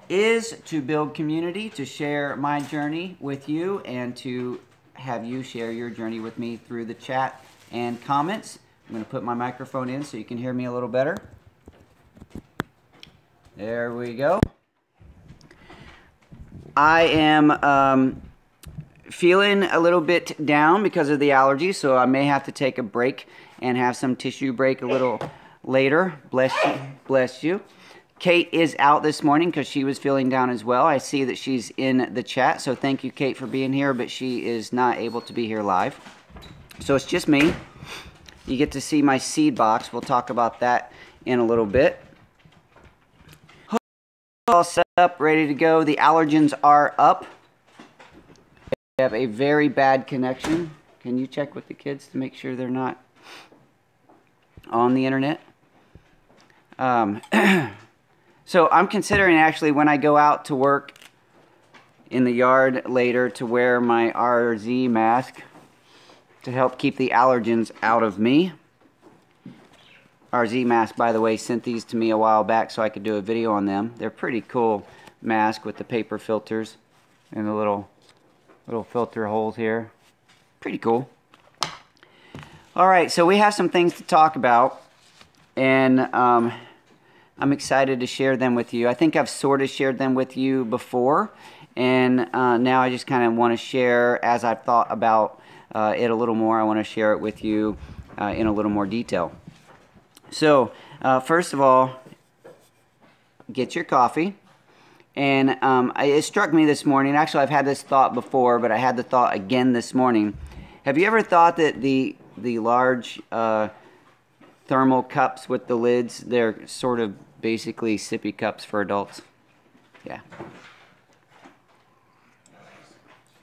is to build community, to share my journey with you, and to have you share your journey with me through the chat and comments. I'm going to put my microphone in so you can hear me a little better. There we go. I am feeling a little bit down because of the allergy, so I may have to take a break and have some tissue break a little later. Bless you. Bless you. Kate is out this morning because she was feeling down as well. I see that she's in the chat, so thank you, Kate, for being here, but she is not able to be here live. So it's just me. You get to see my seed box. We'll talk about that in a little bit. All set up, ready to go. The allergens are up. We have a very bad connection. Can you check with the kids to make sure they're not on the internet? So I'm considering actually when I go out to work in the yard later to wear my RZ mask to help keep the allergens out of me. RZ mask, by the way, sent these to me a while back so I could do a video on them. They're pretty cool mask with the paper filters and the little filter holes here. Pretty cool. All right, so we have some things to talk about, and I'm excited to share them with you. I think I've sort of shared them with you before, and now I just kind of want to share as I've thought about it a little more. I want to share it with you in a little more detail. So, first of all, get your coffee. And it struck me this morning, actually I've had this thought before, but I had the thought again this morning. Have you ever thought that the large thermal cups with the lids, they're sort of basically sippy cups for adults? Yeah.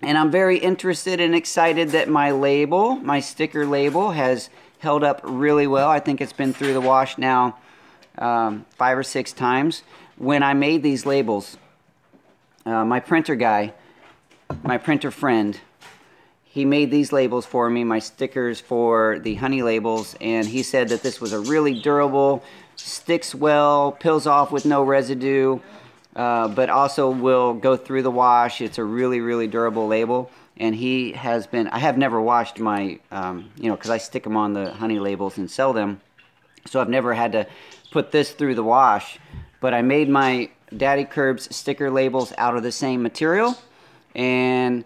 And I'm very interested and excited that my label, my sticker label, has held up really well. I think it's been through the wash now 5 or 6 times. When I made these labels, my printer guy, my printer friend, he made these labels for me, my stickers for the honey labels, and he said that this was a really durable, sticks well, peels off with no residue, but also will go through the wash. It's a really, really durable label. And he has been, I have never washed my, because I stick them on the honey labels and sell them. So I've never had to put this through the wash. But I made my Daddykirbs sticker labels out of the same material. And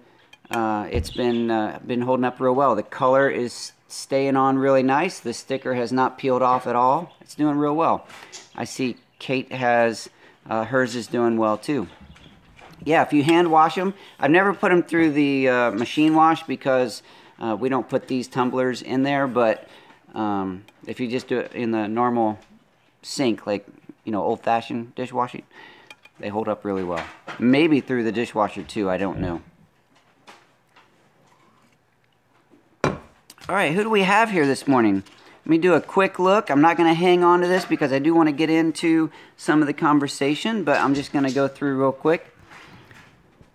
it's been holding up real well. The color is staying on really nice. The sticker has not peeled off at all. It's doing real well. I see Kate has, hers is doing well too. Yeah, if you hand wash them, I've never put them through the machine wash because we don't put these tumblers in there, but if you just do it in the normal sink, like, old-fashioned dishwashing, they hold up really well. Maybe through the dishwasher too, I don't know. All right, who do we have here this morning? Let me do a quick look. I'm not going to hang on to this because I do want to get into some of the conversation, but I'm just going to go through real quick.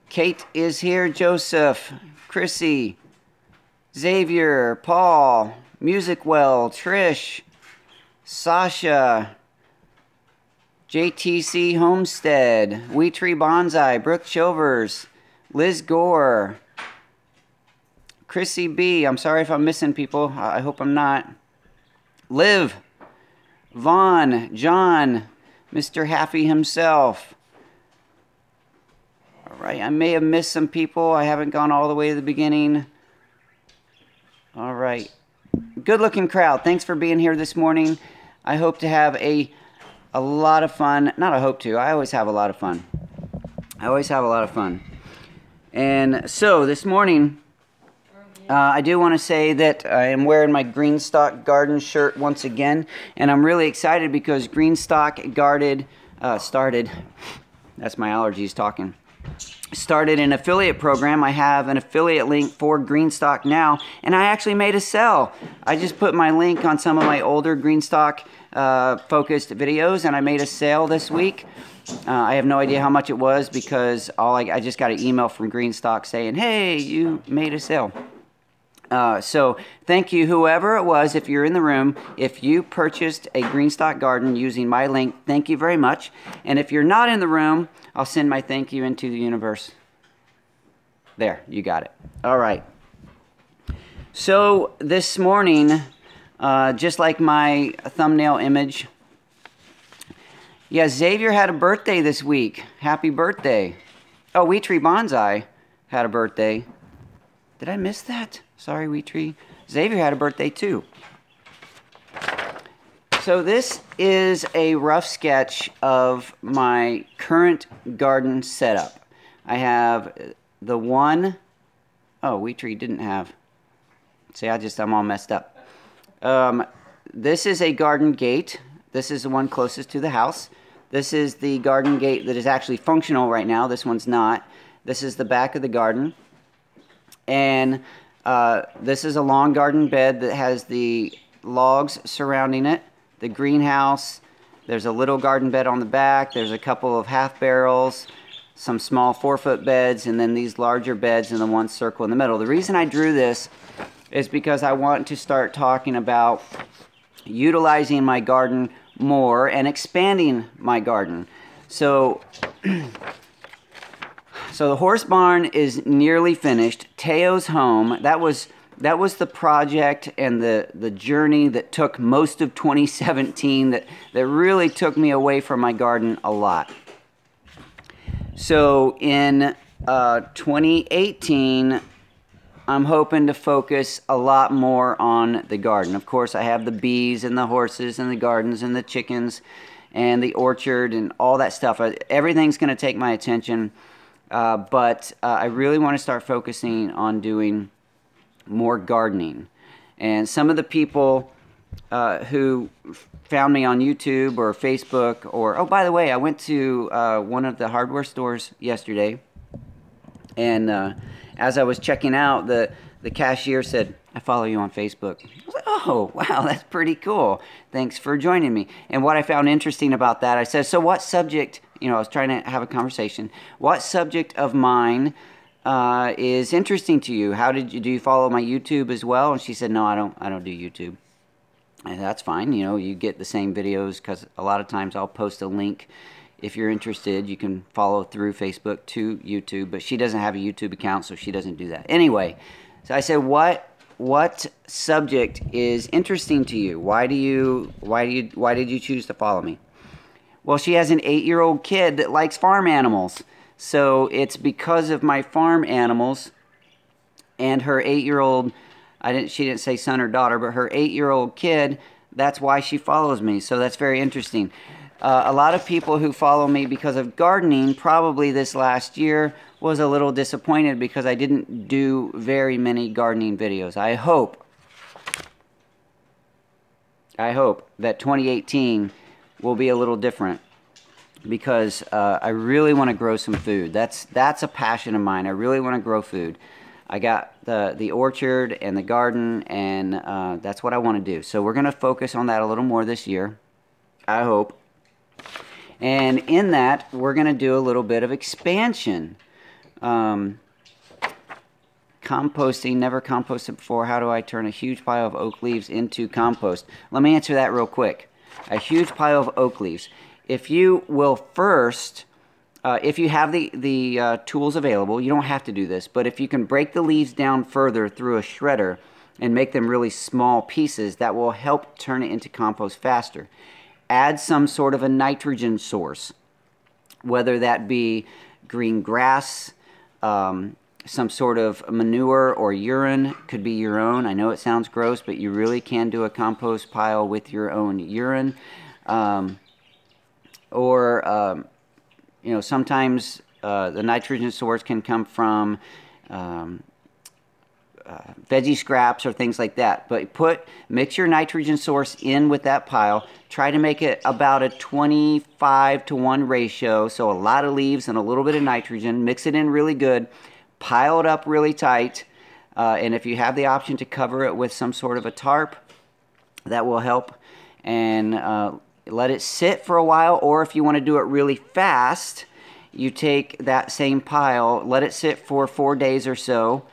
Kate is here, Joseph, Chrissy, Xavier, Paul, Musicwell, Trish, Sasha, JTC Homestead, Wheat Tree Bonsai, Brooke Chilvers, Liz Gore, Chrissy B. I'm sorry if I'm missing people. I hope I'm not. Liv, Vaughn, John, Mr. Happy himself. All right, I may have missed some people. I haven't gone all the way to the beginning. All right. Good looking crowd. Thanks for being here this morning. I hope to have a lot of fun. Not I hope to. I always have a lot of fun. I always have a lot of fun. And so this morning, I do want to say that I am wearing my GreenStalk Garden shirt once again. And I'm really excited because GreenStalk Garden started, that's my allergies talking, started an affiliate program. I have an affiliate link for GreenStalk now, and I actually made a sale. I just put my link on some of my older GreenStalk focused videos, and I made a sale this week. I have no idea how much it was because I just got an email from GreenStalk saying, hey, you made a sale. So thank you, whoever it was, if you're in the room, if you purchased a GreenStalk Garden using my link, thank you very much. And if you're not in the room, I'll send my thank you into the universe. There, you got it. All right. So this morning, just like my thumbnail image, yeah, Xavier had a birthday this week. Happy birthday. Oh, Wheat Tree Bonsai had a birthday. Did I miss that? Sorry, Wheat Tree. Xavier had a birthday too. So this is a rough sketch of my current garden setup. I have the one, oh, Wheat Tree didn't have. See, I'm all messed up. This is a garden gate. This is the one closest to the house. This is the garden gate that is actually functional right now. This one's not. This is the back of the garden. And this is a long garden bed that has the logs surrounding it, the greenhouse. There's a little garden bed on the back. There's a couple of half barrels, some small 4-foot beds, and then these larger beds and the one circle in the middle. The reason I drew this is because I want to start talking about utilizing my garden more and expanding my garden. So the horse barn is nearly finished. Teo's home, that was the project and the journey that took most of 2017, that really took me away from my garden a lot. So in 2018, I'm hoping to focus a lot more on the garden. Of course, I have the bees and the horses and the gardens and the chickens and the orchard and all that stuff. Everything's going to take my attention, but I really want to start focusing on doing more gardening. And some of the people who found me on YouTube or Facebook, or, oh, by the way, I went to one of the hardware stores yesterday, and as I was checking out, the cashier said, I follow you on Facebook. I was like, oh, wow, that's pretty cool. Thanks for joining me. And what I found interesting about that, I said, so what subject, I was trying to have a conversation, what subject of mine is interesting to you? Do you follow my YouTube as well? And she said, no, I don't do YouTube. And that's fine, you get the same videos, because a lot of times I'll post a link. If you're interested, you can follow through Facebook to YouTube, but she doesn't have a YouTube account, so she doesn't do that. Anyway, so I said, what subject is interesting to you? Why did you choose to follow me? Well, she has an 8-year-old kid that likes farm animals. So it's because of my farm animals and her 8-year-old, she didn't say son or daughter, but her 8-year-old kid, that's why she follows me. So that's very interesting. A lot of people who follow me because of gardening, probably this last year, was a little disappointed because I didn't do very many gardening videos. I hope that 2018 will be a little different, because I really want to grow some food. That's a passion of mine. I really want to grow food. I got the orchard and the garden, and that's what I want to do. So we're going to focus on that a little more this year, I hope. And in that, we're going to do a little bit of expansion. Composting, never composted before. How do I turn a huge pile of oak leaves into compost? Let me answer that real quick. A huge pile of oak leaves. If you will first, if you have the tools available, you don't have to do this, but if you can break the leaves down further through a shredder and make them really small pieces, that will help turn it into compost faster. Add some sort of a nitrogen source, whether that be green grass, some sort of manure or urine. Could be your own. I know it sounds gross, but you really can do a compost pile with your own urine. Sometimes the nitrogen source can come from veggie scraps or things like that. But mix your nitrogen source in with that pile. Try to make it about a 25-to-1 ratio, so a lot of leaves and a little bit of nitrogen. Mix it in really good. Pile it up really tight. And if you have the option to cover it with some sort of a tarp, that will help. And let it sit for a while, or if you want to do it really fast, you take that same pile, let it sit for 4 days or so,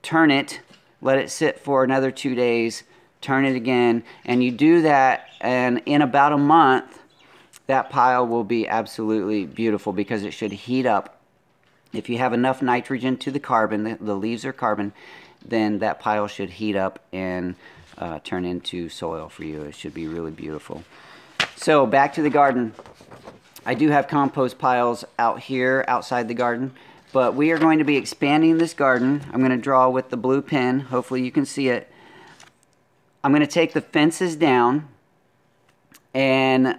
turn it, let it sit for another 2 days, turn it again, and you do that, and in about a month, that pile will be absolutely beautiful because it should heat up. If you have enough nitrogen to the carbon, the leaves are carbon, then that pile should heat up and turn into soil for you. It should be really beautiful. So back to the garden. I do have compost piles out here outside the garden, but we are going to be expanding this garden. I'm going to draw with the blue pen. Hopefully you can see it. I'm going to take the fences down, and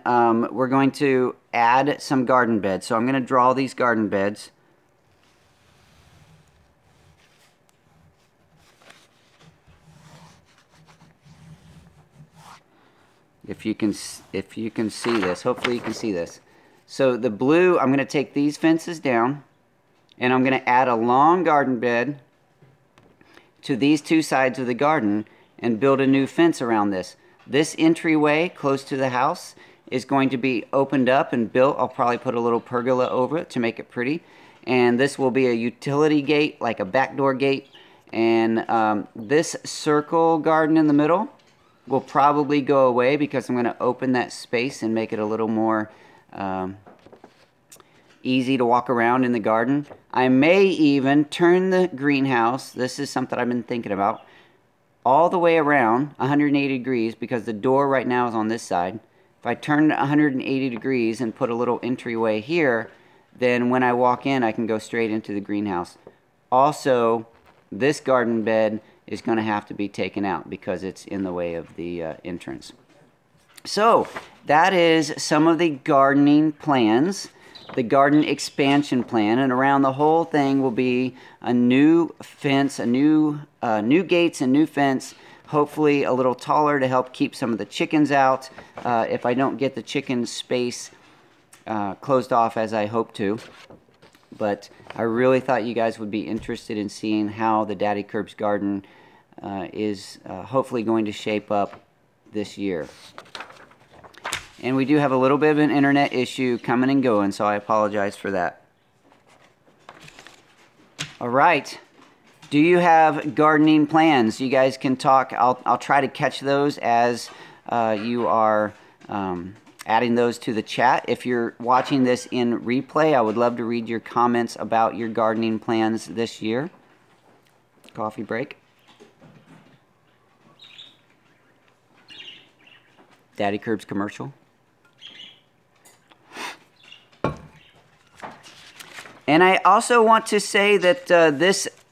we're going to add some garden beds. So I'm going to draw these garden beds. If you can see this, hopefully you can see this. So the blue, I'm going to take these fences down, and I'm going to add a long garden bed to these two sides of the garden and build a new fence around this. This entryway close to the house is going to be opened up and built. I'll probably put a little pergola over it to make it pretty. And this will be a utility gate, like a back door gate. And this circle garden in the middle will probably go away because I'm going to open that space and make it a little more easy to walk around in the garden. I may even turn the greenhouse, this is something I've been thinking about, all the way around 180 degrees because the door right now is on this side. If I turn it 180 degrees and put a little entryway here, then when I walk in I can go straight into the greenhouse. Also, this garden bed is going to have to be taken out because it's in the way of the entrance. So that is some of the gardening plans, the garden expansion plan, and around the whole thing will be a new fence, new gates and new fence, hopefully a little taller to help keep some of the chickens out if I don't get the chicken space closed off as I hope to. But I really thought you guys would be interested in seeing how the Daddykirbs garden is hopefully going to shape up this year. And we do have a little bit of an internet issue coming and going, so I apologize for that. All right. Do you have gardening plans? You guys can talk. I'll try to catch those as you are adding those to the chat. If you're watching this in replay, I would love to read your comments about your gardening plans this year. Coffee break. Daddykirbs commercial. And I also want to say that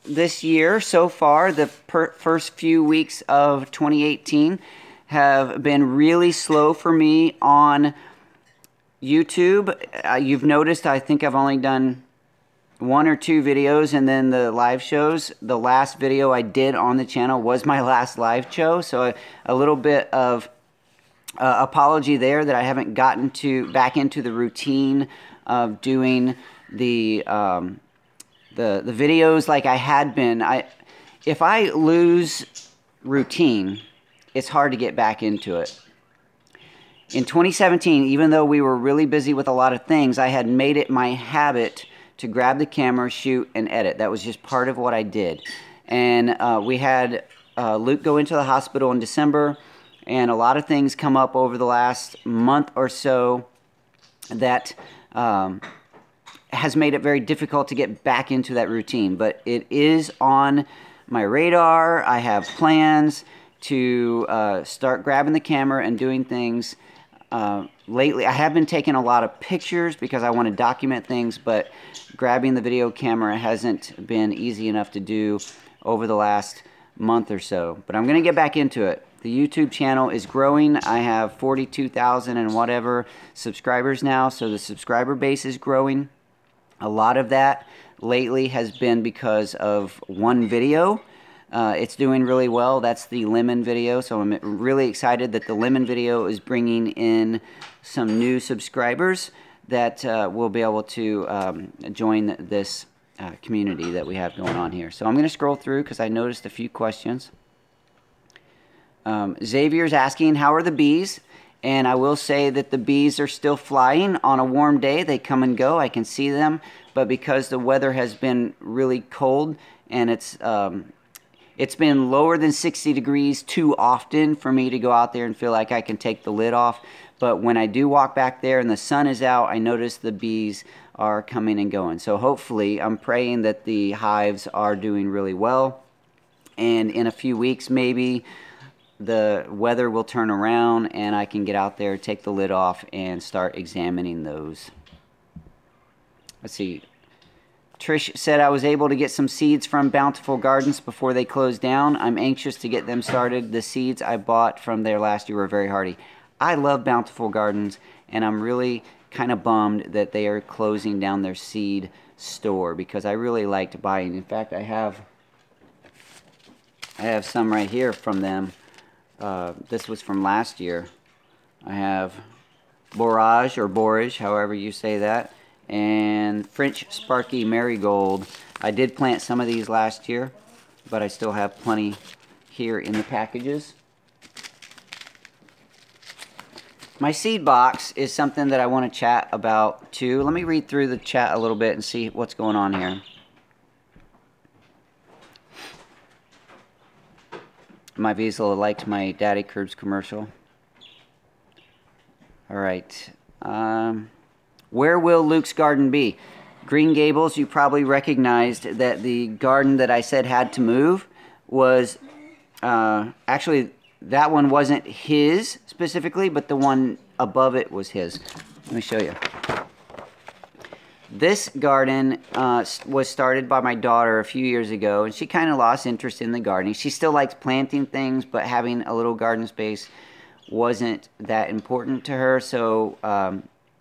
this year so far, the first few weeks of 2018 have been really slow for me on YouTube. You've noticed I think I've only done 1 or 2 videos and then the live shows. The last video I did on the channel was my last live show, so a little bit of apology there that I haven't gotten back into the routine of doing the videos like I had been. If I lose routine, it's hard to get back into it. In 2017, even though we were really busy with a lot of things, I had made it my habit to grab the camera, shoot, and edit. That was just part of what I did. And we had Luke go into the hospital in December, and a lot of things come up over the last month or so that has made it very difficult to get back into that routine. But it is on my radar. I have plans to start grabbing the camera and doing things. Lately, I have been taking a lot of pictures because I want to document things, but grabbing the video camera hasn't been easy enough to do over the last month or so. But I'm going to get back into it. The YouTube channel is growing. I have 42,000 and whatever subscribers now, so the subscriber base is growing. A lot of that lately has been because of one video. It's doing really well. That's the lemon video, so I'm really excited that the lemon video is bringing in some new subscribers that will be able to join this community that we have going on here. So I'm going to scroll through because I noticed a few questions. Xavier's asking, how are the bees? And I will say that the bees are still flying on a warm day. They come and go. I can see them. But because the weather has been really cold and It's been lower than 60 degrees too often for me to go out there and feel like I can take the lid off. But when I do walk back there and the sun is out, I notice the bees are coming and going. So hopefully, I'm praying that the hives are doing really well. And in a few weeks, maybe, the weather will turn around and I can get out there, take the lid off, and start examining those. Let's see. Trish said I was able to get some seeds from Bountiful Gardens before they closed down. I'm anxious to get them started. The seeds I bought from there last year were very hardy. I love Bountiful Gardens, and I'm really kind of bummed that they are closing down their seed store because I really liked buying. In fact, I have some right here from them. This was from last year. I have Borage or Borage, however you say that, and French Sparky Marigold. I did plant some of these last year, but I still have plenty here in the packages. My seed box is something that I want to chat about too. Let me read through the chat a little bit and see what's going on here. My Wiesel liked my Daddykirbs commercial. All right. Where will Luke's garden be? Green Gables, you probably recognized that the garden that I said had to move was, actually, that one wasn't his specifically, but the one above it was his. Let me show you. This garden was started by my daughter a few years ago, and she kind of lost interest in the gardening. She still likes planting things, but having a little garden space wasn't that important to her, so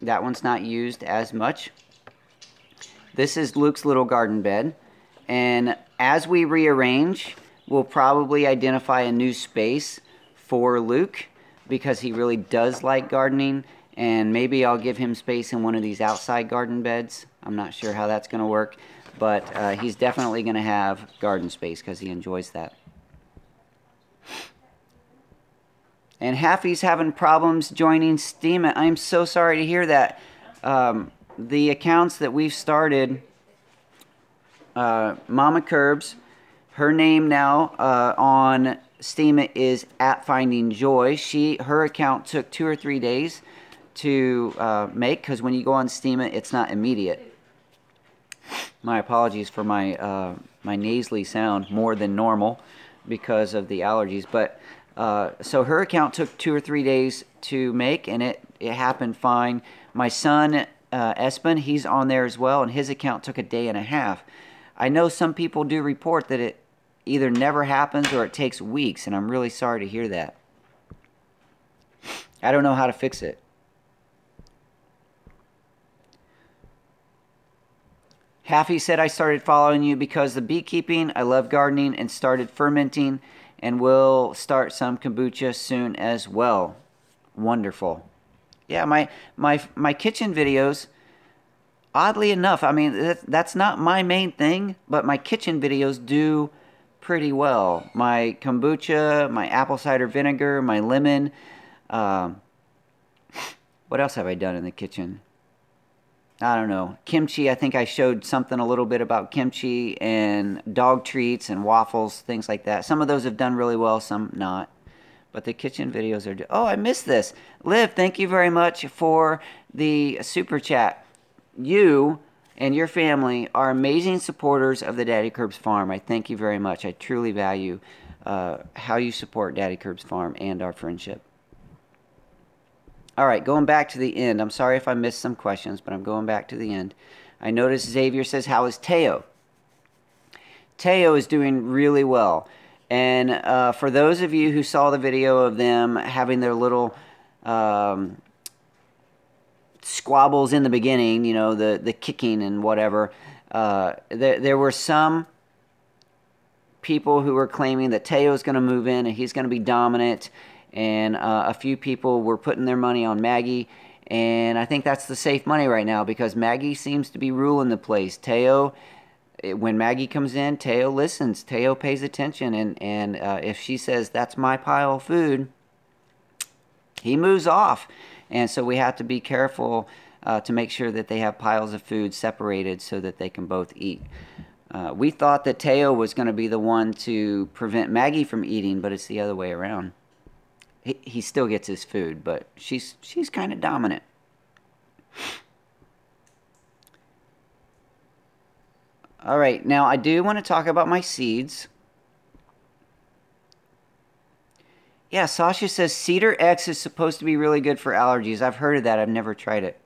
that one's not used as much. This is Luke's little garden bed, and as we rearrange, we'll probably identify a new space for Luke because he really does like gardening. And maybe I'll give him space in one of these outside garden beds. I'm not sure how that's going to work, but he's definitely going to have garden space because he enjoys that. And Haffy's having problems joining Steam. I'm so sorry to hear that. The accounts that we've started, Mama Kirbs, her name now on Steam is @FindingJoy. Her account took 2 or 3 days to make, because when you go on Steam, it's not immediate. My apologies for my my nasally sound more than normal because of the allergies. But so her account took 2 or 3 days to make, and it happened fine. My son Espen, he's on there as well, and his account took 1.5 days. I know some people do report that it either never happens or it takes weeks, and I'm really sorry to hear that. I don't know how to fix it. Haffy said, I started following you because of beekeeping. I love gardening and started fermenting, and will start some kombucha soon as well. Wonderful. Yeah, my kitchen videos, oddly enough, I mean, that's not my main thing, but my kitchen videos do pretty well. My kombucha, my apple cider vinegar, my lemon. What else have I done in the kitchen? I don't know. Kimchi, I think I showed something a little bit about kimchi, and dog treats and waffles, things like that. Some of those have done really well, some not. But the kitchen videos are... Oh, I missed this. Liv, thank you very much for the super chat. You and your family are amazing supporters of the Daddykirbs Farm. I thank you very much. I truly value how you support Daddykirbs Farm and our friendship. All right, going back to the end. I'm sorry if I missed some questions, but I'm going back to the end. I noticed Xavier says, how is Teo? Teo is doing really well. And for those of you who saw the video of them having their little squabbles in the beginning, you know, the kicking and whatever, there were some people who were claiming that Teo's going to move in and he's going to be dominant. And a few people were putting their money on Maggie. And I think that's the safe money right now because Maggie seems to be ruling the place. Teo, when Maggie comes in, Teo listens. Teo pays attention. And if she says, that's my pile of food, he moves off. And so we have to be careful to make sure that they have piles of food separated so that they can both eat. We thought that Teo was going to be the one to prevent Maggie from eating, but it's the other way around. He still gets his food, but she's kind of dominant. All right, now I do want to talk about my seeds. Yeah, Sasha says Cedar X is supposed to be really good for allergies. I've heard of that. I've never tried it.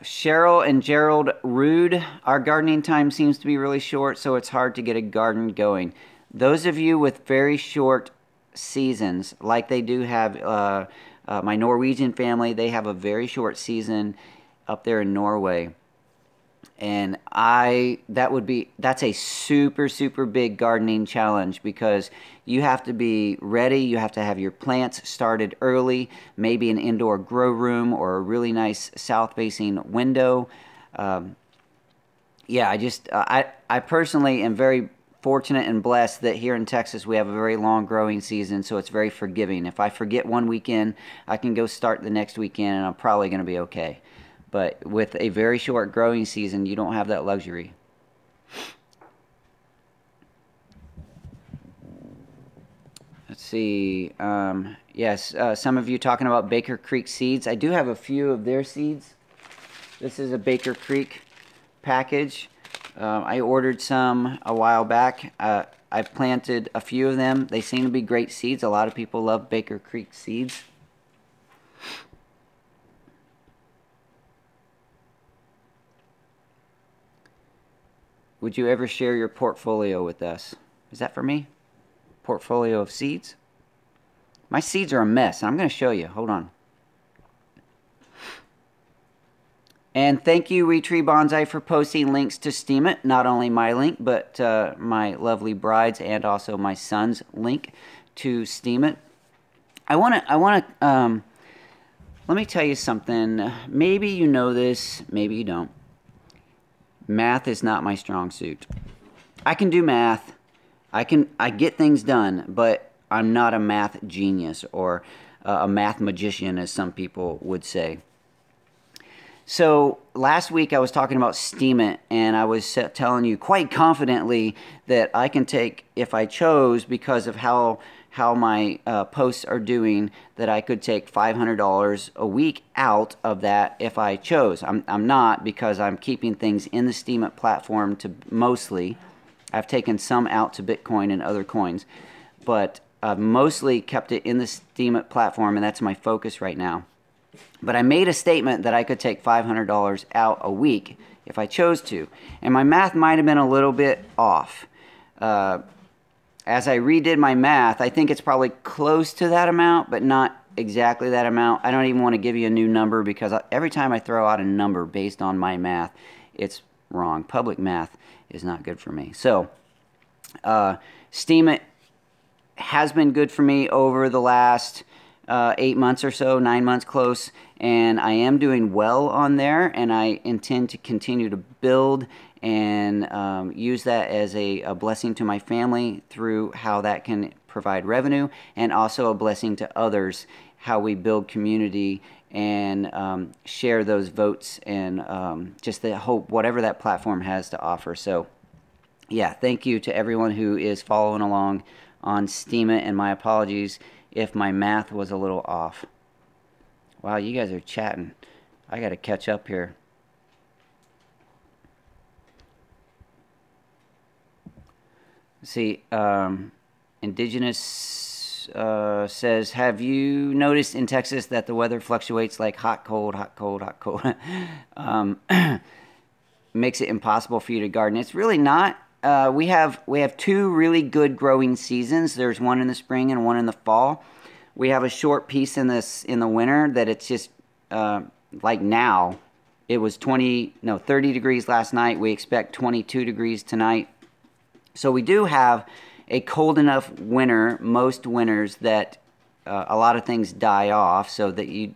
Cheryl and Gerald Rude, our gardening time seems to be really short, so it's hard to get a garden going. Those of you with very short seasons, like they do have my Norwegian family, they have a very short season up there in Norway. And that's a super, super big gardening challenge because you have to be ready. You have to have your plants started early, maybe an indoor grow room or a really nice south-facing window. Yeah, I personally am very fortunate and blessed that here in Texas we have a very long growing season, so it's very forgiving. If I forget one weekend, I can go start the next weekend and I'm probably going to be okay. But with a very short growing season, you don't have that luxury. Let's see. Yes, some of you talking about Baker Creek seeds. I do have a few of their seeds. This is a Baker Creek package. I ordered some a while back. I planted a few of them. They seem to be great seeds. A lot of people love Baker Creek seeds. Would you ever share your portfolio with us? Is that for me? Portfolio of seeds? My seeds are a mess, and I'm going to show you. Hold on. And thank you, Retree Bonsai, for posting links to Steam It. Not only my link, but my lovely bride's and also my son's link to Steam It. Let me tell you something. Maybe you know this, maybe you don't. Math is not my strong suit. I can do math. I get things done, but I'm not a math genius or a math magician, as some people would say. So last week I was talking about Steam It, and I was telling you quite confidently that I can take, if I chose, because of how my posts are doing, that I could take $500 a week out of that if I chose. I'm not, because I'm keeping things in the Steam It platform to mostly. I've taken some out to Bitcoin and other coins, but mostly kept it in the Steam It platform, and that's my focus right now. But I made a statement that I could take $500 out a week if I chose to, and my math might have been a little bit off. As I redid my math, I think it's probably close to that amount, but not exactly that amount. I don't even want to give you a new number because every time I throw out a number based on my math, it's wrong. Public math is not good for me. So, Steam It has been good for me over the last 8 months or so, 9 months close, and I am doing well on there, and I intend to continue to build and use that as a blessing to my family through how that can provide revenue, and also a blessing to others, how we build community and share those votes and just the hope, whatever that platform has to offer. So yeah, thank you to everyone who is following along on Steam It, and my apologies if my math was a little off. Wow, you guys are chatting. I got to catch up here. See, Indigenous says, have you noticed in Texas that the weather fluctuates like hot, cold, hot, cold, hot, cold? Makes it impossible for you to garden. It's really not. We have two really good growing seasons. There's one in the spring and one in the fall. We have a short piece in the winter that it's just like now. It was 30 degrees last night. We expect 22 degrees tonight. So we do have a cold enough winter, most winters, that a lot of things die off, so that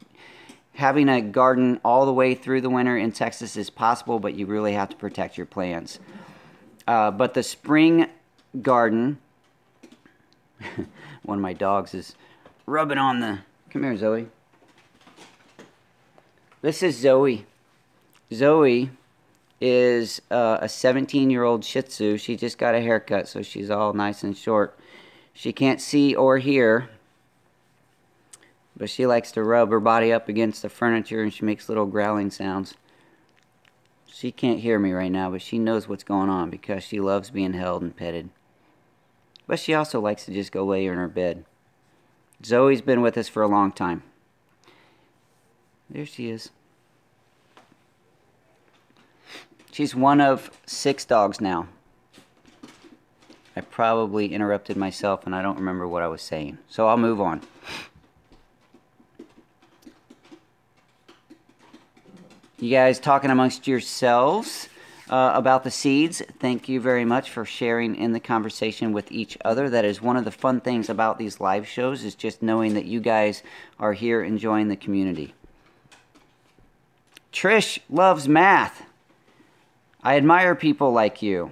having a garden all the way through the winter in Texas is possible, but you really have to protect your plants. But the spring garden, one of my dogs is rubbing on the, come here Zoe. This is Zoe. Zoe is a 17-year-old Shih Tzu. She just got a haircut, so she's all nice and short. She can't see or hear, but she likes to rub her body up against the furniture, and she makes little growling sounds. She can't hear me right now, but she knows what's going on because she loves being held and petted. But she also likes to just go lay in her bed. Zoe's been with us for a long time. There she is. She's one of 6 dogs now. I probably interrupted myself and I don't remember what I was saying. So I'll move on. You guys talking amongst yourselves about the seeds. Thank you very much for sharing in the conversation with each other. That is one of the fun things about these live shows, is just knowing that you guys are here enjoying the community. Trish loves math. I admire people like you.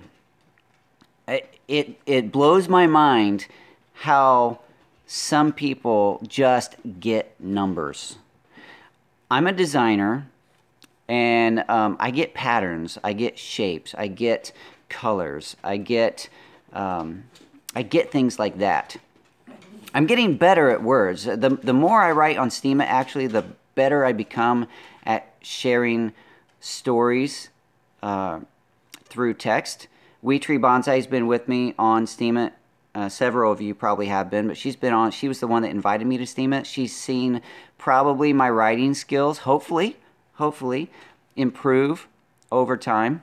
It blows my mind how some people just get numbers. I'm a designer, and I get patterns, I get shapes, I get colors, I get things like that. I'm getting better at words. The more I write on Steemit, actually, the better I become at sharing stories through text. Wee Tree Bonsai has been with me on Steemit. Several of you probably have been, but she's been on. She was the one that invited me to Steemit. She's seen probably my writing skills, hopefully improve over time.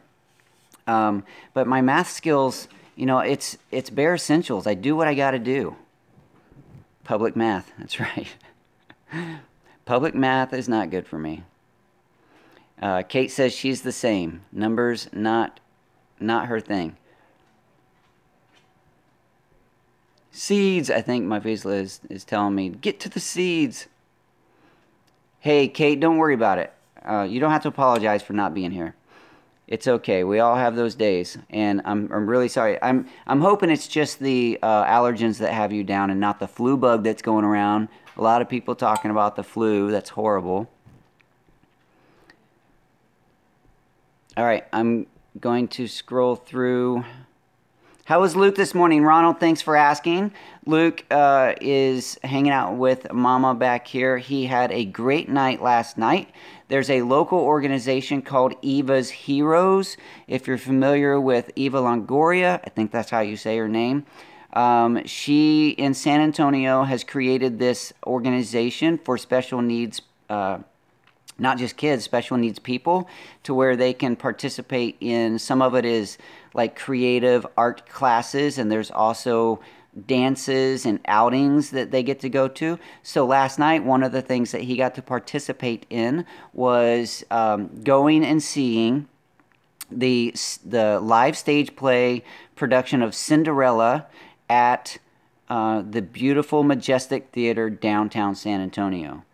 But my math skills, you know, it's bare essentials. I do what I got to do. Public math, that's right. Public math is not good for me. Kate says she's the same. Numbers, not her thing. Seeds, I think my Vizsla is telling me, get to the seeds. Hey, Kate, don't worry about it. You don't have to apologize for not being here. It's okay. We all have those days, and I'm really sorry. I'm hoping it's just the allergens that have you down and not the flu bug that's going around. A lot of people talking about the flu. That's horrible. All right, I'm going to scroll through. How was Luke this morning? Ronald, thanks for asking. Luke is hanging out with Mama back here. He had a great night last night. There's a local organization called Eva's Heroes. If you're familiar with Eva Longoria, I think that's how you say her name. She, in San Antonio, has created this organization for special needs not just kids, special needs people, to where they can participate in, some of it is like creative art classes, and there's also dances and outings that they get to go to. So last night, one of the things that he got to participate in was going and seeing the live stage play production of Cinderella at the beautiful Majestic Theater downtown San Antonio.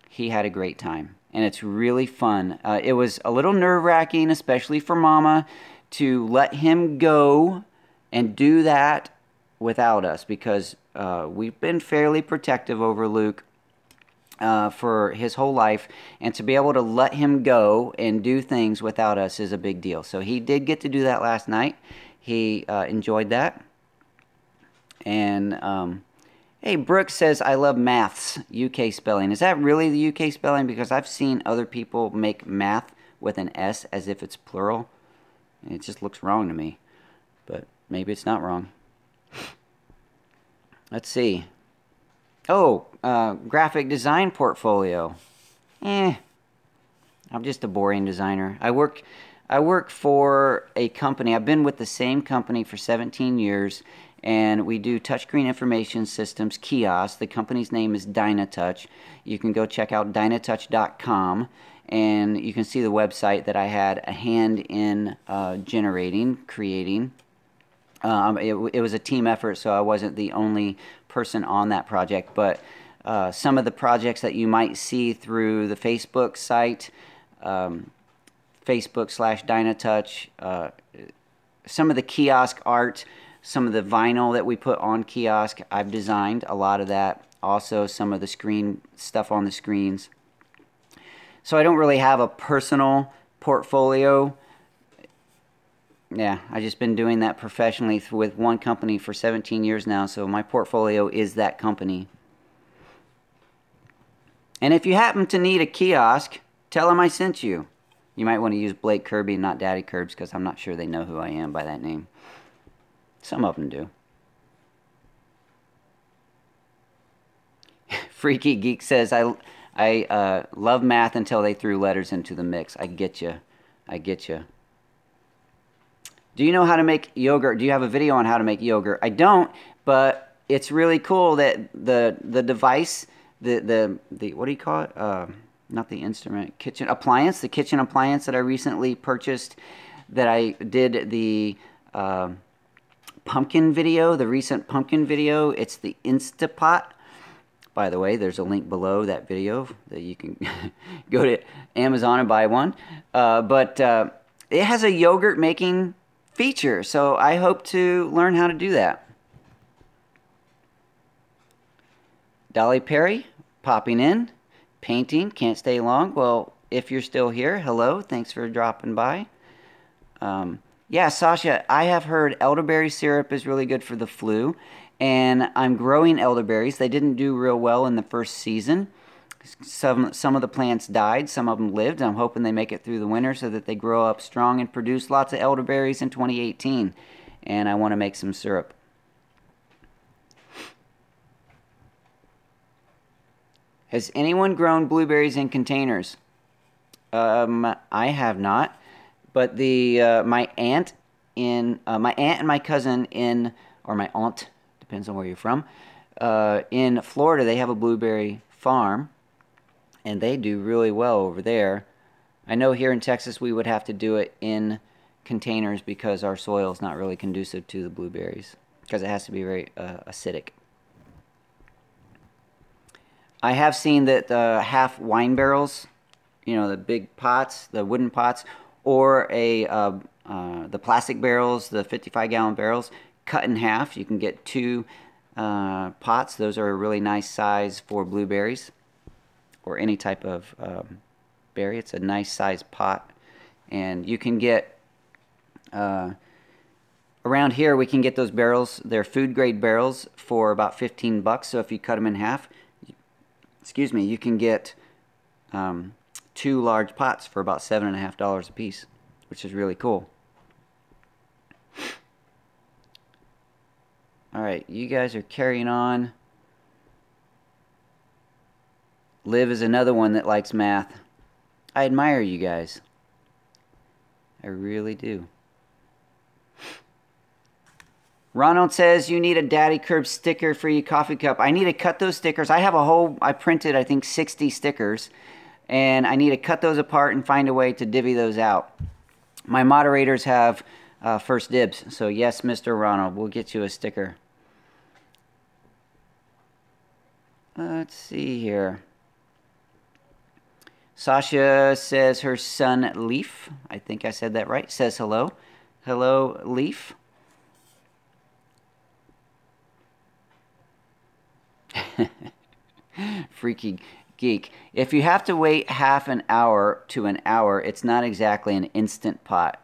He had a great time, and it's really fun. It was a little nerve-wracking, especially for Mama, to let him go and do that without us, because we've been fairly protective over Luke for his whole life, and to be able to let him go and do things without us is a big deal. So he did get to do that last night. He enjoyed that. And hey, Brooke says, I love maths, UK spelling. Is that really the UK spelling? Because I've seen other people make math with an S as if it's plural. It just looks wrong to me. But maybe it's not wrong. Let's see. Oh, graphic design portfolio. I'm just a boring designer. I work for a company. I've been with the same company for 17 years. And we do touchscreen information systems kiosks. The company's name is Dynatouch. You can go check out dynatouch.com, and you can see the website that I had a hand in creating. It was a team effort, so I wasn't the only person on that project. But some of the projects that you might see through the Facebook site, Facebook/Dynatouch, some of the kiosk art, some of the vinyl that we put on kiosk, I've designed a lot of that. Also, some of the screen stuff on the screens. So I don't really have a personal portfolio. Yeah, I've just been doing that professionally with one company for 17 years now, so my portfolio is that company. And if you happen to need a kiosk, tell them I sent you. You might want to use Blake Kirby and not Daddykirbs, because I'm not sure they know who I am by that name. Some of them do. Freaky Geek says, I love math until they threw letters into the mix. I get you. I get you. Do you know how to make yogurt? Do you have a video on how to make yogurt? I don't, but it's really cool that the device, the what do you call it? Not the instrument, kitchen appliance, the kitchen appliance that I recently purchased, that I did the pumpkin video, the recent pumpkin video. It's the Instapot. By the way, there's a link below that video that you can go to Amazon and buy one. But it has a yogurt making feature, so I hope to learn how to do that. Dolly Perry popping in, painting, can't stay long. Well, if you're still here, hello, thanks for dropping by. Yeah, Sasha, I have heard elderberry syrup is really good for the flu, and I'm growing elderberries. They didn't do real well in the first season. Some of the plants died, some of them lived. I'm hoping they make it through the winter so that they grow up strong and produce lots of elderberries in 2018. And I want to make some syrup. Has anyone grown blueberries in containers? I have not, but my aunt and my cousin or my aunt, depends on where you're from, in Florida, they have a blueberry farm. And they do really well over there. I know here in Texas we would have to do it in containers because our soil is not really conducive to the blueberries, because it has to be very acidic. I have seen that half wine barrels, you know, the big pots, the wooden pots, or the plastic barrels, the 55-gallon barrels, cut in half. You can get 2 pots. Those are a really nice size for blueberries, or any type of berry. It's a nice sized pot. And you can get, around here we can get those barrels, they're food grade barrels, for about 15 bucks. So if you cut them in half, excuse me, you can get 2 large pots for about $7.50 a piece, which is really cool. Alright, you guys are carrying on. Liv is another one that likes math. I admire you guys. I really do. Ronald says you need a Daddykirbs sticker for your coffee cup. I need to cut those stickers. I printed I think 60 stickers, and I need to cut those apart and find a way to divvy those out. My moderators have first dibs, so yes, Mr. Ronald, we'll get you a sticker. Let's see here. Sasha says her son Leaf, I think I said that right, says hello. Hello, Leaf. Freaky Geek. If you have to wait half an hour to an hour, it's not exactly an instant pot.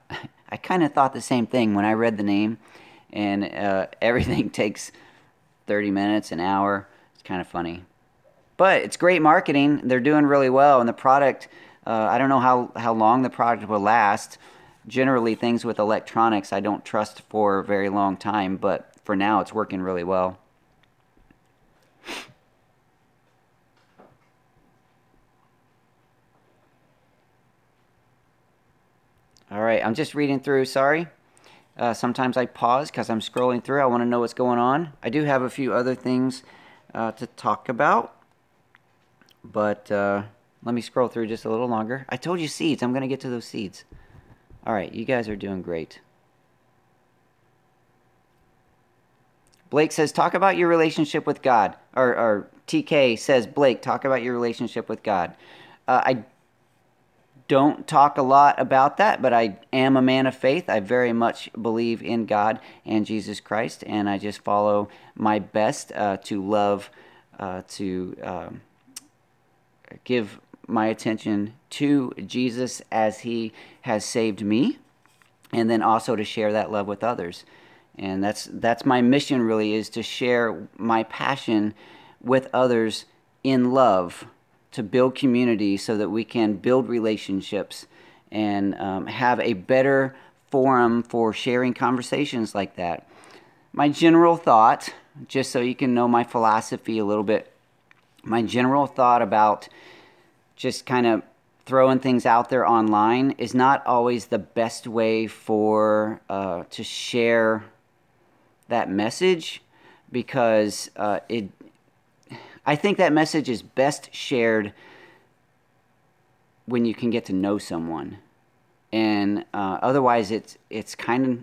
I kind of thought the same thing when I read the name, and everything takes 30 minutes, an hour. It's kind of funny. But it's great marketing. They're doing really well. And the product, I don't know how long the product will last. Generally, things with electronics I don't trust for a very long time. But for now, it's working really well. All right, I'm just reading through. Sorry. Sometimes I pause because I'm scrolling through. I want to know what's going on. I do have a few other things to talk about. But let me scroll through just a little longer. I told you seeds. I'm going to get to those seeds. All right, you guys are doing great. Blake says, talk about your relationship with God. Or TK says, Blake, talk about your relationship with God. I don't talk a lot about that, but I am a man of faith. I very much believe in God and Jesus Christ, and I just follow my best to love, give my attention to Jesus as he has saved me, and then also to share that love with others. And that's my mission, really, is to share my passion with others in love, to build community so that we can build relationships and have a better forum for sharing conversations like that. My general thought, just so you can know my philosophy a little bit, my general thought about just kind of throwing things out there online is not always the best way for to share that message, because I think that message is best shared when you can get to know someone, and otherwise it's kind of,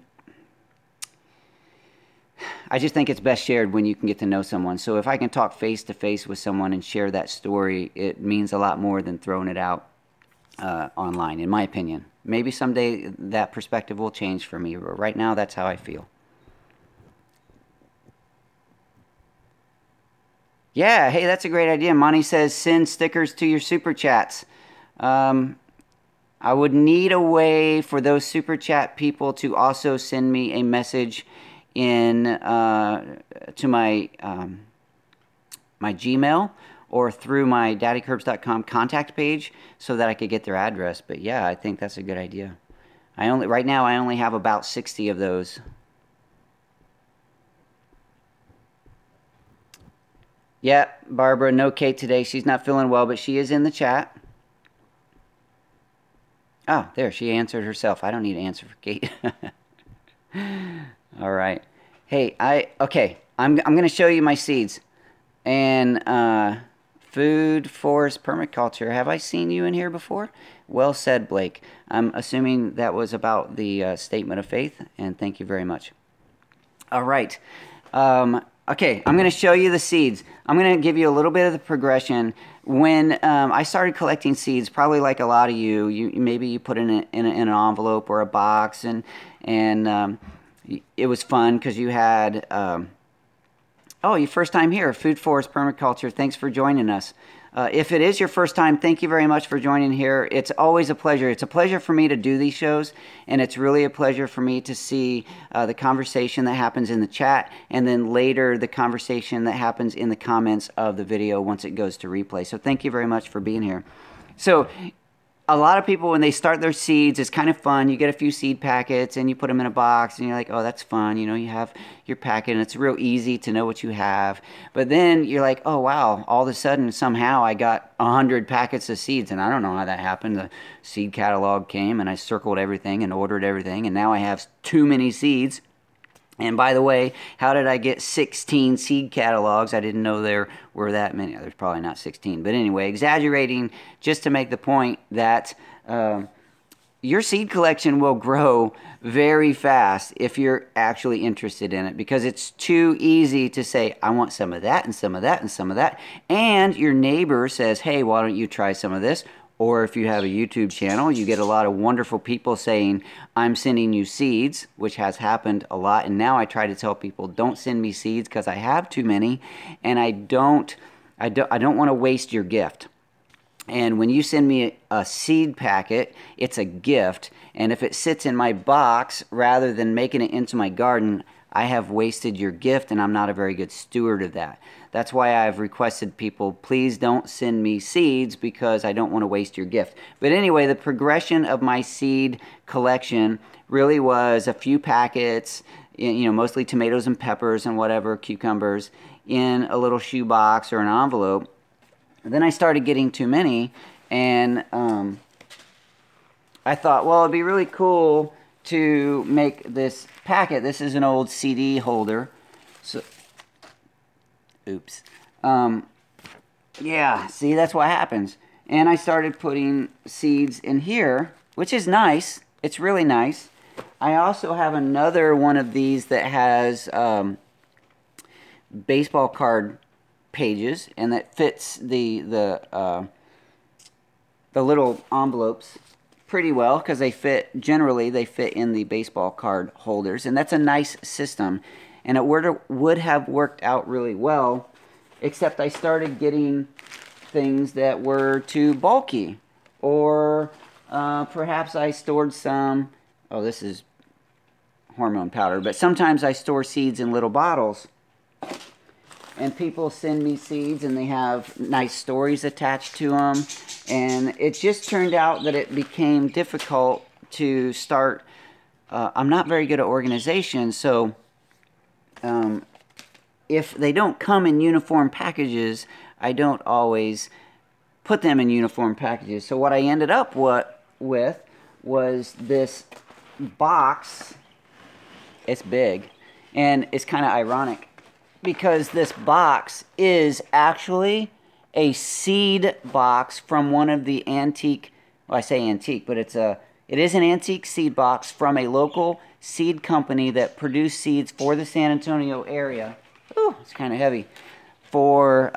I just think it's best shared when you can get to know someone. So if I can talk face to face with someone and share that story, it means a lot more than throwing it out online, in my opinion. Maybe someday that perspective will change for me, but right now that's how I feel. Yeah, hey, that's a great idea. Monty says send stickers to your super chats. I would need a way for those super chat people to also send me a message in to my my Gmail or through my daddykirbs.com contact page so that I could get their address. But yeah, I think that's a good idea. Right now I only have about 60 of those. Yeah, Barbara, no Kate today. She's not feeling well, but she is in the chat. Oh, there, she answered herself. I don't need to answer for Kate. All right. Hey, I'm going to show you my seeds. And food, forest, permaculture. Have I seen you in here before? Well said, Blake. I'm assuming that was about the statement of faith, and thank you very much. All right. Okay, I'm going to show you the seeds. I'm going to give you a little bit of the progression. When I started collecting seeds, probably like a lot of you, maybe you put it in an envelope or a box, and it was fun because you had, oh, your first time here, Food Forest Permaculture. Thanks for joining us. If it is your first time, thank you very much for joining here. It's always a pleasure. It's a pleasure for me to do these shows, and it's really a pleasure for me to see the conversation that happens in the chat, and then later the conversation that happens in the comments of the video once it goes to replay. So thank you very much for being here. So a lot of people, when they start their seeds, it's kind of fun. You get a few seed packets and you put them in a box and you're like, oh, that's fun. You know, you have your packet and it's real easy to know what you have. But then you're like, oh, wow, all of a sudden, somehow I got 100 packets of seeds, and I don't know how that happened. The seed catalog came and I circled everything and ordered everything, and now I have too many seeds. And by the way, how did I get 16 seed catalogs? I didn't know there were that many. There's probably not 16. But anyway, exaggerating just to make the point that your seed collection will grow very fast if you're actually interested in it, because it's too easy to say, I want some of that and some of that and some of that. And your neighbor says, hey, why don't you try some of this? Or if you have a YouTube channel, you get a lot of wonderful people saying, I'm sending you seeds, which has happened a lot. And now I try to tell people, don't send me seeds because I have too many, and I don't want to waste your gift. And when you send me a seed packet, it's a gift. And if it sits in my box rather than making it into my garden, I have wasted your gift, and I'm not a very good steward of that. That's why I've requested people, please don't send me seeds because I don't want to waste your gift. But anyway, the progression of my seed collection really was a few packets, you know, mostly tomatoes and peppers and whatever, cucumbers, in a little shoebox or an envelope. And then I started getting too many, and I thought, well, it'd be really cool to make this packet. This is an old CD holder. So, oops. Yeah, see, that's what happens. And I started putting seeds in here, which is nice. It's really nice. I also have another one of these that has baseball card pages, and that fits the little envelopes pretty well, because they fit, generally they fit in the baseball card holders, and that's a nice system, and it would have worked out really well, except I started getting things that were too bulky. Or perhaps I stored some, oh, this is hormone powder, but sometimes I store seeds in little bottles. And people send me seeds and they have nice stories attached to them. And it just turned out that it became difficult to start. I'm not very good at organization, so if they don't come in uniform packages, I don't always put them in uniform packages. So what I ended up with was this box. It's big, and it's kind of ironic because this box is actually a seed box from one of the antique, well, I say antique, but it is an antique seed box from a local seed company that produced seeds for the San Antonio area. Ooh, it's kind of heavy. For,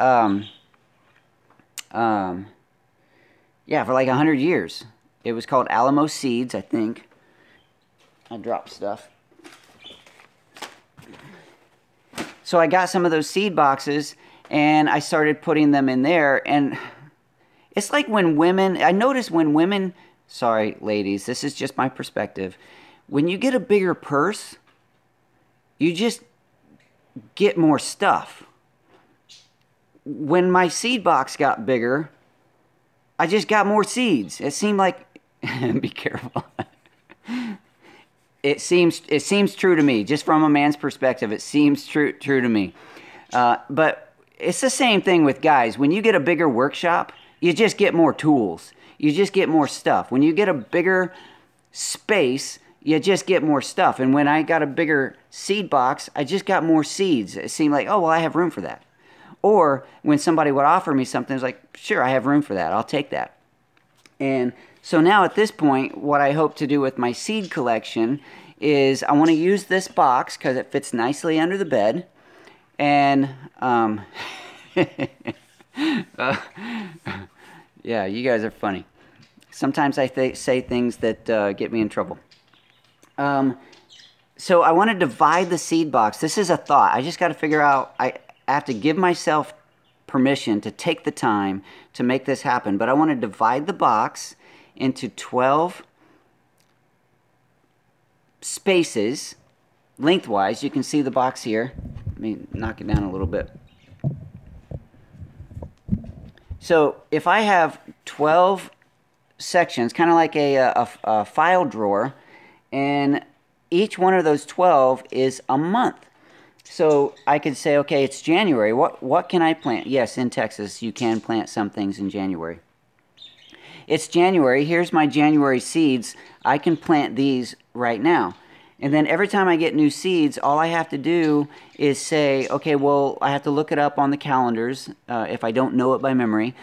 yeah, for like 100 years. It was called Alamo Seeds, I think. I dropped stuff. So I got some of those seed boxes, and I started putting them in there. And it's like when women, I notice when women, sorry, ladies, this is just my perspective. When you get a bigger purse, you just get more stuff. When my seed box got bigger, I just got more seeds. It seemed like, be careful. It seems true to me. Just from a man's perspective, it seems true to me. But it's the same thing with guys. When you get a bigger workshop, you just get more tools. You just get more stuff. When you get a bigger space, you just get more stuff. And when I got a bigger seed box, I just got more seeds. It seemed like, oh, well, I have room for that. Or when somebody would offer me something, it's like, sure, I have room for that. I'll take that. And so now at this point, what I hope to do with my seed collection is I want to use this box because it fits nicely under the bed. And, yeah, you guys are funny. Sometimes I say things that get me in trouble. So I want to divide the seed box. This is a thought. I just got to figure out, I have to give myself permission to take the time to make this happen. But I want to divide the box into 12 spaces lengthwise. You can see the box here. Let me knock it down a little bit. So if I have 12 sections, kind of like a file drawer, and each one of those 12 is a month. So I could say, okay, it's January. What can I plant? Yes, in Texas, you can plant some things in January. It's January. Here's my January seeds. I can plant these right now. And then every time I get new seeds, all I have to do is say, okay, well, I have to look it up on the calendars if I don't know it by memory.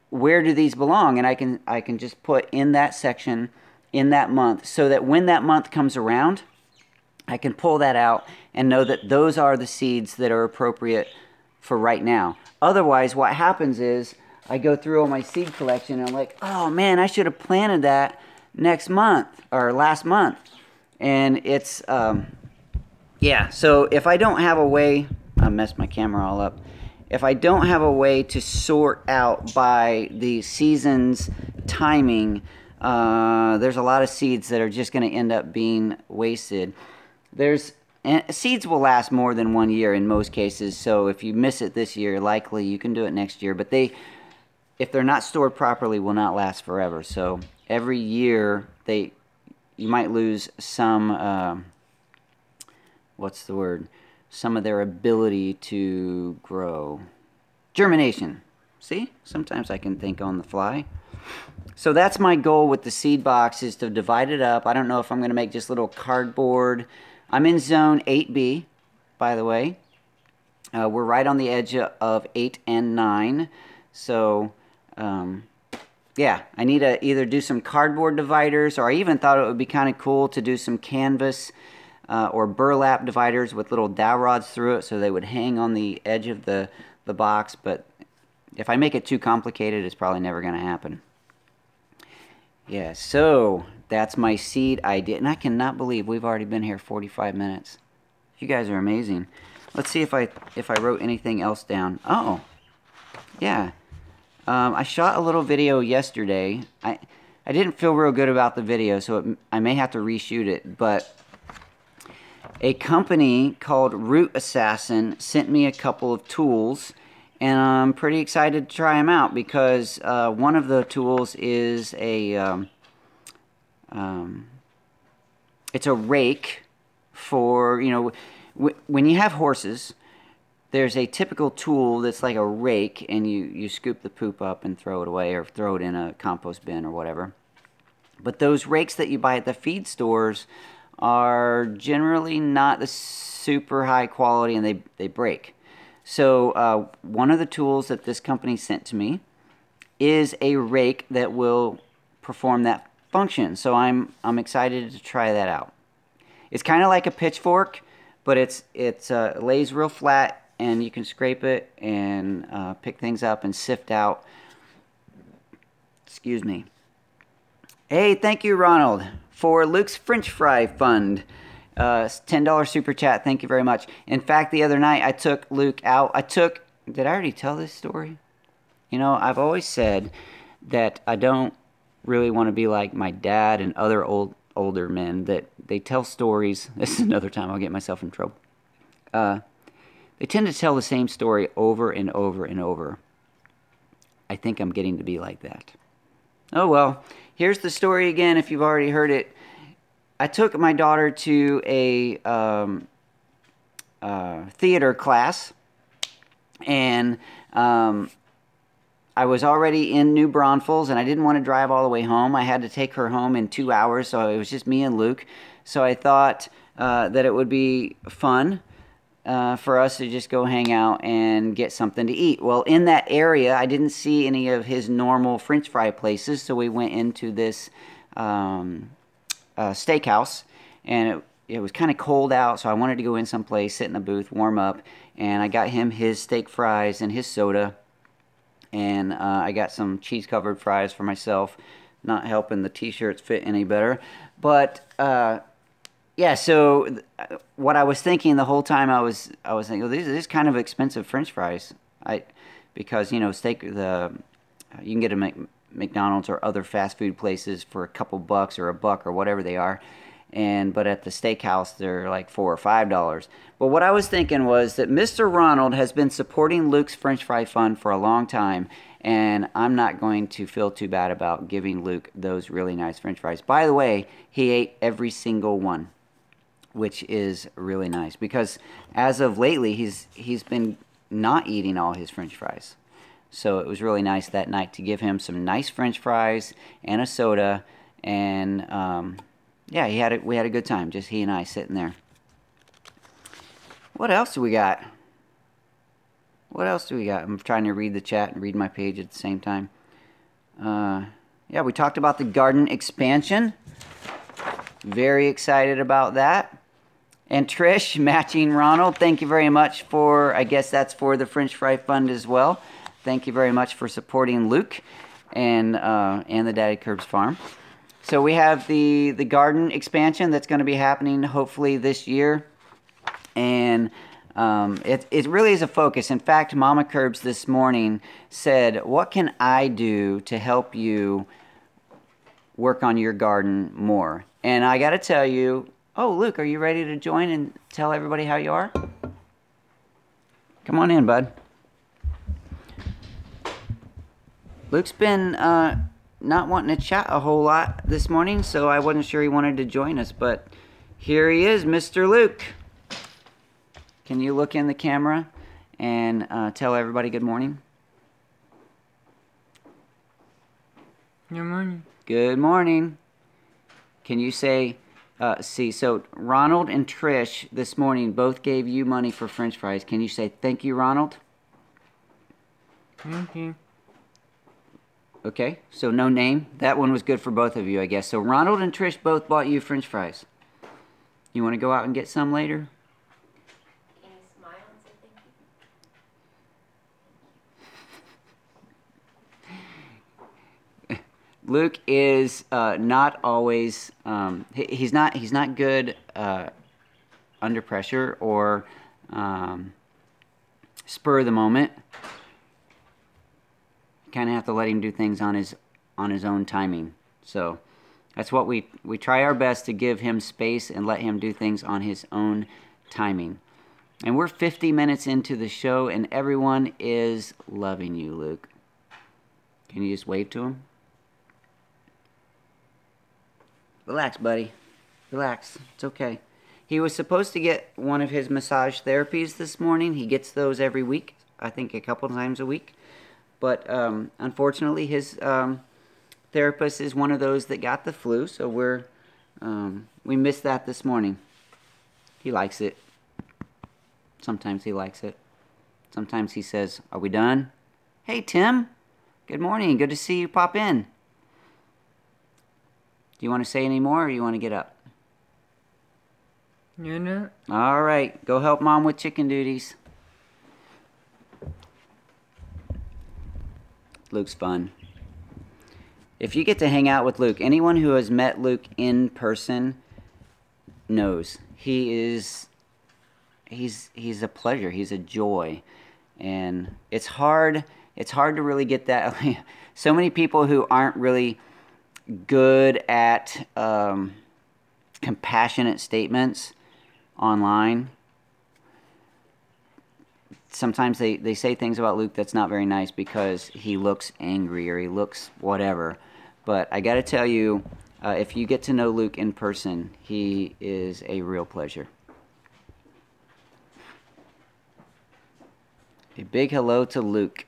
Where do these belong? And I can just put in that section in that month so that when that month comes around, I can pull that out and know that those are the seeds that are appropriate for right now. Otherwise, what happens is I go through all my seed collection and I'm like, oh man, I should have planted that next month or last month. And it's, yeah, so if I don't have a way, I messed my camera all up. If I don't have a way to sort out by the season's timing, there's a lot of seeds that are just going to end up being wasted. Seeds will last more than 1 year in most cases, so if you miss it this year, likely you can do it next year. But if they're not stored properly, will not last forever. So every year, you might lose some, what's the word? Some of their ability to grow. Germination. See? Sometimes I can think on the fly. So that's my goal with the seed box, is to divide it up. I don't know if I'm going to make just little cardboard. I'm in zone 8B, by the way. We're right on the edge of 8 and 9. So, yeah, I need to either do some cardboard dividers, or I even thought it would be kind of cool to do some canvas or burlap dividers with little dowel rods through it so they would hang on the edge of the box. But if I make it too complicated, it's probably never going to happen. Yeah, so that's my seed idea. And I cannot believe we've already been here 45 minutes. You guys are amazing. Let's see if I wrote anything else down. Oh, yeah. I shot a little video yesterday. I didn't feel real good about the video, so I may have to reshoot it, but a company called Root Assassin sent me a couple of tools, and I'm pretty excited to try them out because one of the tools is it's a rake for, you know, when you have horses, there's a typical tool that's like a rake, and you scoop the poop up and throw it away or throw it in a compost bin or whatever. But those rakes that you buy at the feed stores are generally not the super high quality, and they break. So one of the tools that this company sent to me is a rake that will perform that function. So I'm excited to try that out. It's kind of like a pitchfork, but it lays real flat, and you can scrape it and pick things up and sift out. Excuse me. Hey, thank you, Ronald, for Luke's French Fry Fund. $10 super chat. Thank you very much. In fact, the other night I took Luke out. Did I already tell this story? You know, I've always said that I don't really want to be like my dad and other older men that they tell stories. This is another time I'll get myself in trouble. They tend to tell the same story over and over and over. I think I'm getting to be like that. Oh well, here's the story again if you've already heard it. I took my daughter to a theater class, and I was already in New Braunfels, and I didn't want to drive all the way home. I had to take her home in 2 hours, so it was just me and Luke. So I thought that it would be fun for us to just go hang out and get something to eat. Well, in that area, I didn't see any of his normal French fry places, so we went into this steakhouse, and it was kind of cold out, so I wanted to go in someplace, sit in a booth, warm up, and I got him his steak fries and his soda, and I got some cheese-covered fries for myself, not helping the t-shirts fit any better. But yeah, so what I was thinking the whole time, I was thinking, well, these are kind of expensive French fries, because you know you can get a McDonald's or other fast food places for a couple bucks or a buck or whatever they are, but at the steakhouse they're like $4 or $5. But what I was thinking was that Mr. Ronald has been supporting Luke's French Fry Fund for a long time, and I'm not going to feel too bad about giving Luke those really nice French fries. By the way, he ate every single one, which is really nice because as of lately he's been not eating all his French fries. So it was really nice that night to give him some nice French fries and a soda, and yeah, we had a good time, just he and I sitting there. What else do we got? What else do we got? I'm trying to read the chat and read my page at the same time. Yeah, we talked about the garden expansion. Very excited about that. And Trish, matching Ronald, thank you very much for, I guess that's for the French Fry Fund as well. Thank you very much for supporting Luke and the Daddykirbs Farm. So we have the garden expansion that's going to be happening hopefully this year. And it really is a focus. In fact, Mama Kirbs this morning said, what can I do to help you work on your garden more? And I got to tell you, oh, Luke, are you ready to join and tell everybody how you are? Come on in, bud. Luke's been not wanting to chat a whole lot this morning, so I wasn't sure he wanted to join us, but here he is, Mr. Luke. Can you look in the camera and tell everybody good morning? Good morning. Good morning. Can you say, so Ronald and Trish this morning both gave you money for French fries. Can you say thank you, Ronald? Thank you. Okay, so no name. That one was good for both of you, I guess. So Ronald and Trish both bought you French fries. You want to go out and get some later? Can you smile and say thank you? Luke is not always. He's not good under pressure or spur of the moment. kind of have to let him do things on his own timing. So that's what we try our best to give him space and let him do things on his own timing. And we're 50 minutes into the show, and everyone is loving you, Luke. Can you just wave to him? Relax, buddy. Relax. It's okay. He was supposed to get one of his massage therapies this morning. He gets those every week, I think a couple times a week. But unfortunately, his therapist is one of those that got the flu, so we missed that this morning. He likes it. Sometimes he likes it. Sometimes he says, "Are we done?" "Hey, Tim. Good morning. Good to see you pop in." Do you want to say any more, or you want to get up? Yeah. All right. Go help Mom with chicken duties. Luke's fun. If you get to hang out with Luke, anyone who has met Luke in person knows he's a pleasure. He's a joy. And it's hard to really get that. So many people who aren't really good at compassionate statements online, sometimes they say things about Luke that's not very nice because he looks angry or he looks whatever. But I got to tell you, if you get to know Luke in person, he is a real pleasure. A big hello to Luke.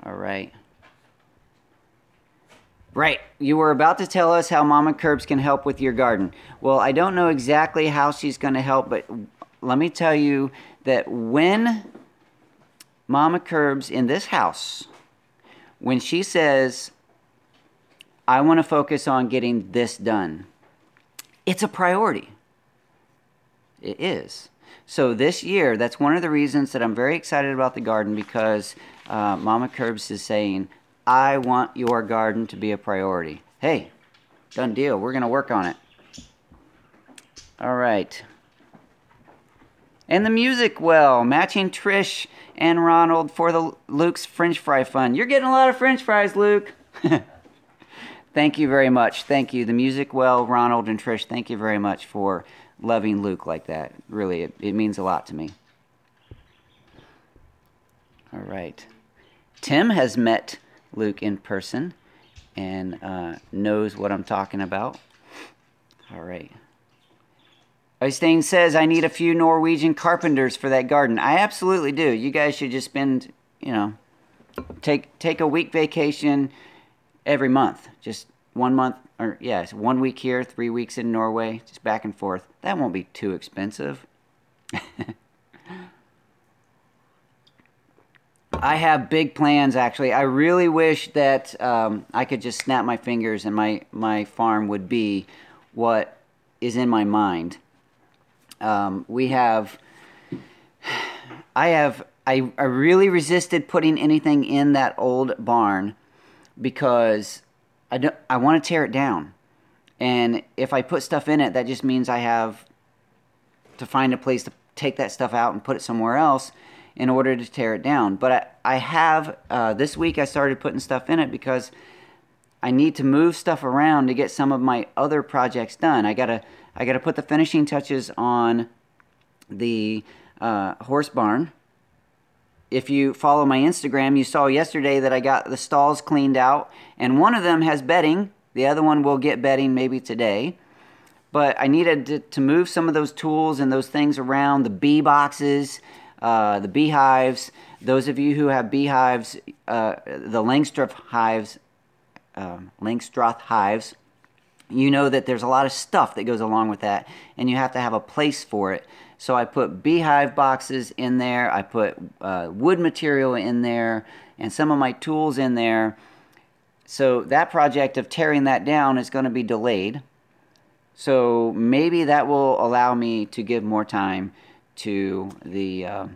All right. Right, you were about to tell us how Mama Kirbs can help with your garden. Well, I don't know exactly how she's going to help, but let me tell you that when Mama Kirbs in this house, when she says, "I want to focus on getting this done," it's a priority. It is. So this year, that's one of the reasons that I'm very excited about the garden, because Mama Kirbs is saying, "I want your garden to be a priority." Hey, done deal. We're going to work on it. All right. And the music, well, matching Trish and Ronald for the Luke's French fry fun. You're getting a lot of French fries, Luke. Thank you very much. Thank you. The music, well, Ronald and Trish, thank you very much for loving Luke like that. Really, it means a lot to me. All right. Tim has met Luke in person and knows what I'm talking about. All right. Øystein says, "I need a few Norwegian carpenters for that garden." I absolutely do. You guys should just spend, take a week vacation every month. Just 1 month, or yes, 1 week here, 3 weeks in Norway, just back and forth. That won't be too expensive. I have big plans, actually. I really wish that I could just snap my fingers and my farm would be what is in my mind. I really resisted putting anything in that old barn because I want to tear it down. And if I put stuff in it, that just means I have to find a place to take that stuff out and put it somewhere else in order to tear it down. But I have, this week I started putting stuff in it because I need to move stuff around to get some of my other projects done. I gotta put the finishing touches on the horse barn. If you follow my Instagram, you saw yesterday that I got the stalls cleaned out, and one of them has bedding. The other one will get bedding maybe today. But I needed to move some of those tools and those things around, the bee boxes, the beehives. Those of you who have beehives, the Langstroth hives, you know that there's a lot of stuff that goes along with that, and you have to have a place for it. So I put beehive boxes in there, I put wood material in there, and some of my tools in there. So that project of tearing that down is going to be delayed. So maybe that will allow me to give more time to the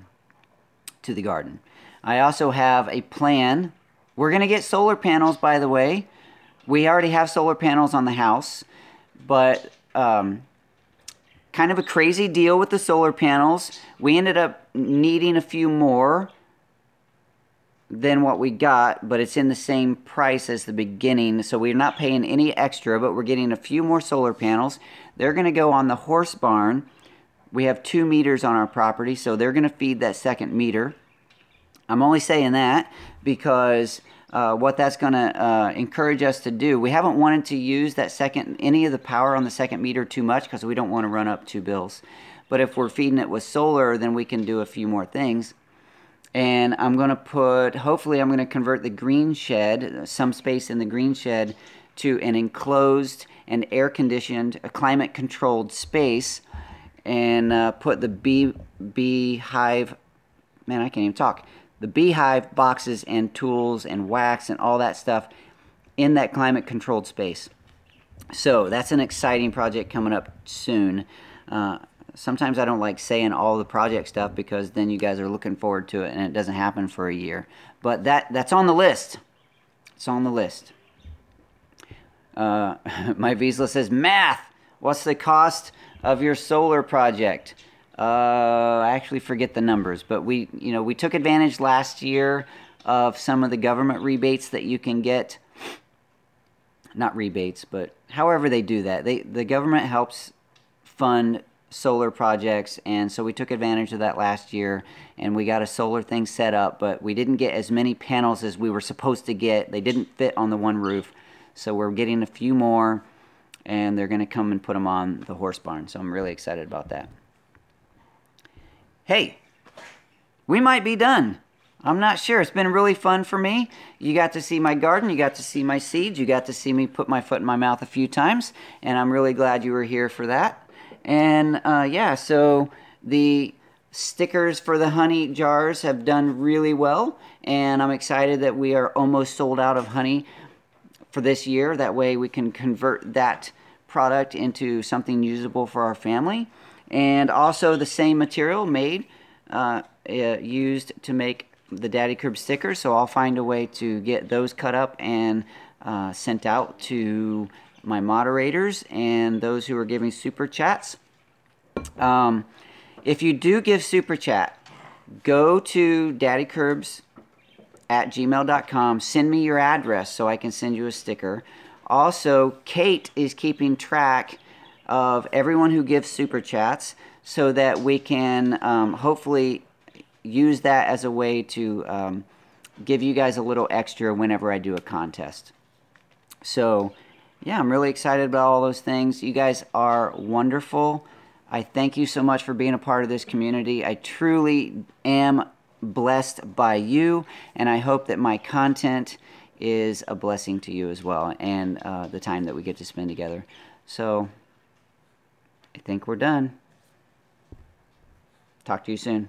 garden. I also have a plan. We're going to get solar panels, by the way. We already have solar panels on the house, but kind of a crazy deal with the solar panels. We ended up needing a few more. than what we got, but it's in the same price as the beginning, so we're not paying any extra, but we're getting a few more solar panels. They're going to go on the horse barn. We have 2 meters on our property, so they're going to feed that second meter. I'm only saying that because what that's going to encourage us to do, we haven't wanted to use any of the power on the second meter too much because we don't want to run up 2 bills. But if we're feeding it with solar, then we can do a few more things. And I'm going to hopefully I'm going to convert the green shed, some space in the green shed, to an enclosed and air-conditioned, climate-controlled space, and put the beehive, man, I can't even talk, the beehive boxes and tools and wax and all that stuff in that climate-controlled space. So that's an exciting project coming up soon. Sometimes I don't like saying all the project stuff because then you guys are looking forward to it and it doesn't happen for a year. But that's on the list. It's on the list. My Vizsla says, math, what's the cost of your solar project? I actually forget the numbers, but we took advantage last year of some of the government rebates that you can get. Not rebates, but however they do that. The government helps fund solar projects, and so we took advantage of that last year, and we got a solar thing set up, but we didn't get as many panels as we were supposed to get. They didn't fit on the one roof, so we're getting a few more, and they're going to come and put them on the horse barn, so I'm really excited about that. Hey, we might be done. I'm not sure. It's been really fun for me. You got to see my garden. You got to see my seeds. You got to see me put my foot in my mouth a few times, and I'm really glad you were here for that. And yeah, so the stickers for the honey jars have done really well, and I'm excited that we are almost sold out of honey for this year. That way we can convert that product into something usable for our family. And also the same material made, used to make the Daddykirbs stickers, so I'll find a way to get those cut up and sent out to my moderators and those who are giving super chats. If you do give super chat, go to daddykirbs@gmail.com, send me your address so I can send you a sticker. Also, Kate is keeping track of everyone who gives super chats so that we can hopefully use that as a way to give you guys a little extra whenever I do a contest. So yeah, I'm really excited about all those things. You guys are wonderful. I thank you so much for being a part of this community. I truly am blessed by you, and I hope that my content is a blessing to you as well, and the time that we get to spend together. So I think we're done. Talk to you soon.